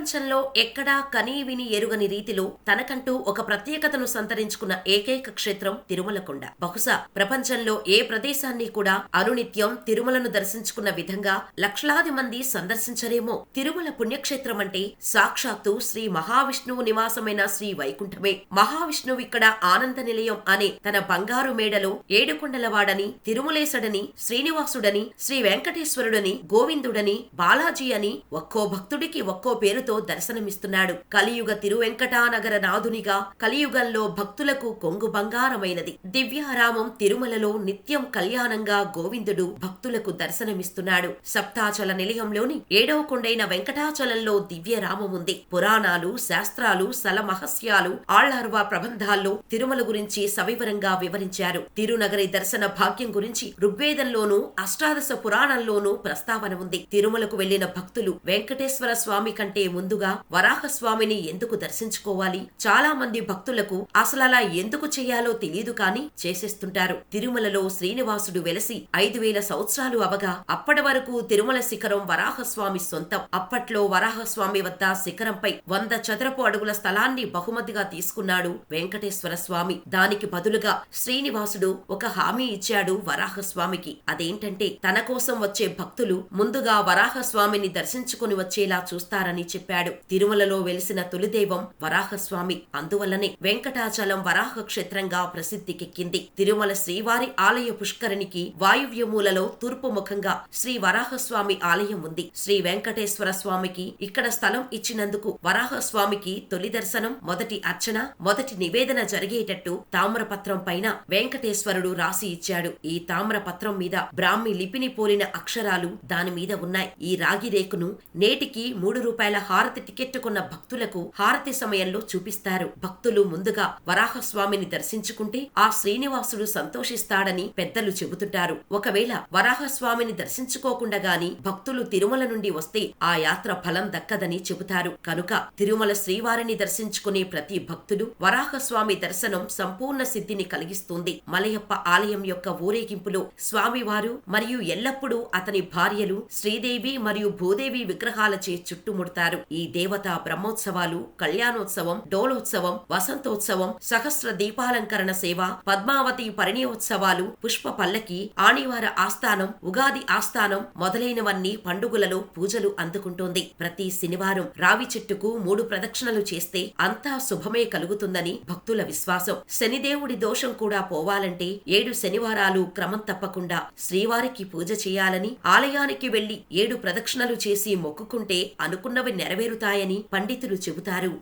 ప్రపంచంలో ఎక్కడా కనీవిని ఎరుగని రీతిలో తనకంటూ ఒక ప్రత్యేకతను సంతరించుకున్న ఏకైక క్షేత్రం తిరుమల కొండ. బహుశా ప్రపంచంలో ఏ ప్రదేశాన్ని కూడా అనునిత్యం తిరుమలను దర్శించుకున్న విధంగా లక్షలాది మంది సందర్శించరేమో. తిరుమల పుణ్యక్షేత్రం అంటే సాక్షాత్తు శ్రీ మహావిష్ణువు నివాసమైన శ్రీ వైకుంఠమే. మహావిష్ణువు ఇక్కడ ఆనంద నిలయం అనే తన బంగారు మేడలో ఏడుకొండలవాడని, తిరుమలేశుడని, శ్రీనివాసుడని, శ్రీ వెంకటేశ్వరుడని, గోవిందుడని, బాలాజీ అని ఒక్కో భక్తుడికి ఒక్కో పేరుతో దర్శనమిస్తున్నాడు. కలియుగ తిరువెంకటానగర నాథునిగా కలియుగంలో భక్తులకు కొంగు బంగారమైనది. దివ్యారామం తిరుమలలో నిత్యం కళ్యాణంగా గోవిందుడు భక్తులకు దర్శనమిస్తున్నాడు. సప్తాచల నిలయంలోని 7వ కొండైన వెంకటాచలంలో దివ్యరామముంది. పురాణాలు, శాస్త్రాలు, సలమహస్యాలు, ఆళ్వార్ ప్రబంధాల్లో తిరుమల గురించి సవివరంగా వివరించారు. తిరునగరి దర్శన భాగ్యం గురించి ఋగ్వేదంలోనూ అష్టాదశ పురాణంలోనూ ప్రస్తావన ఉంది. తిరుమలకు వెళ్లిన భక్తులు వెంకటేశ్వర స్వామి కంటే ముందుగా వరాహస్వామిని ఎందుకు దర్శించుకోవాలి? చాలా మంది భక్తులకు అసలలా ఎందుకు చేయాలో తెలియదు కాని చేసేస్తుంటారు. తిరుమలలో శ్రీనివాసుడు వెలసి 5000 సంవత్సరాలు అవగా అప్పటి వరకు తిరుమల శిఖరం వరాహస్వామి సొంతం. అప్పట్లో వరాహస్వామి వద్ద శిఖరంపై 100 చదరపు అడుగుల స్థలాన్ని బహుమతిగా తీసుకున్నాడు వెంకటేశ్వర స్వామి. దానికి బదులుగా శ్రీనివాసుడు ఒక హామీ ఇచ్చాడు వరాహస్వామికి. అదేంటంటే తన కోసం వచ్చే భక్తులు ముందుగా వరాహస్వామిని దర్శించుకుని వచ్చేలా చూస్తారని చెప్పాడు. తిరుమలలో వెలిసిన తొలిదైవం వరాహస్వామి. అందువల్లనే వెంకటాచలం వరాహ క్షేత్రంగా ప్రసిద్ధికెక్కింది. తిరుమల శ్రీవారి ఆలయ పుష్కరిణికి వాయువ్యమూలలో తూర్పు ముఖంగా శ్రీ వరాహస్వామి ఆలయం ఉంది. శ్రీ వెంకటేశ్వర స్వామికి ఇక్కడ స్థలం ఇచ్చినందుకు వరాహస్వామికి తొలి దర్శనం, మొదటి అర్చన, మొదటి నివేదన జరిగేటట్టు తామ్రపత్రం పైన వెంకటేశ్వరుడు రాసి ఇచ్చాడు. ఈ తామ్రపత్రం మీద బ్రాహ్మి లిపిని పోలిన అక్షరాలు దాని మీద ఉన్నాయి. ఈ రాగి రేకును నేటికి ₹3 హారతి టికెట్ కొన్న భక్తులకు హారతి సమయంలో చూపిస్తారు. భక్తులు ముందుగా వరాహస్వామిని దర్శించుకుంటే ఆ శ్రీనివాసుడు సంతోషిస్తాడని పెద్దలు చెబుతుంటారు. ఒకవేళ వరాహస్వామిని దర్శించుకోకుండా గాని భక్తులు తిరుమల నుండి వస్తే ఆ యాత్ర ఫలం దక్కదని చెబుతారు. కనుక తిరుమల శ్రీవారిని దర్శించుకునే ప్రతి భక్తులు వరాహస్వామి దర్శనం సంపూర్ణ సిద్ధిని కలిగిస్తుంది. మలయప్ప ఆలయం యొక్క ఊరేగింపులో స్వామివారు మరియు ఎల్లప్పుడూ అతని భార్యలు శ్రీదేవి మరియు భూదేవి విగ్రహాలచే చుట్టుముడతారు. ఈ దేవతా బ్రహ్మోత్సవాలు, కళ్యాణోత్సవం, డోలోత్సవం, వసంతోత్సవం, సహస్ర దీపాలంకరణ సేవ, పద్మావతి పరిణయోత్సవాలు, పుష్ప పల్లకి, ఆణివార ఆస్థానం, ఉగాది ఆస్థానం మొదలైనవన్నీ పండుగలలో పూజలు అందుకుంటోంది. ప్రతి శనివారం రావి చెట్టుకు 3 ప్రదక్షిణలు చేస్తే అంతా శుభమే కలుగుతుందని భక్తుల విశ్వాసం. శనిదేవుడి దోషం కూడా పోవాలంటే 7 శనివారాలు క్రమం తప్పకుండా శ్రీవారికి పూజ చేయాలని, ఆలయానికి వెళ్లి 7 ప్రదక్షిణలు చేసి మొక్కుకుంటే అనుకున్నవి నెరవేరుతాయని పండితులు చెబుతారు.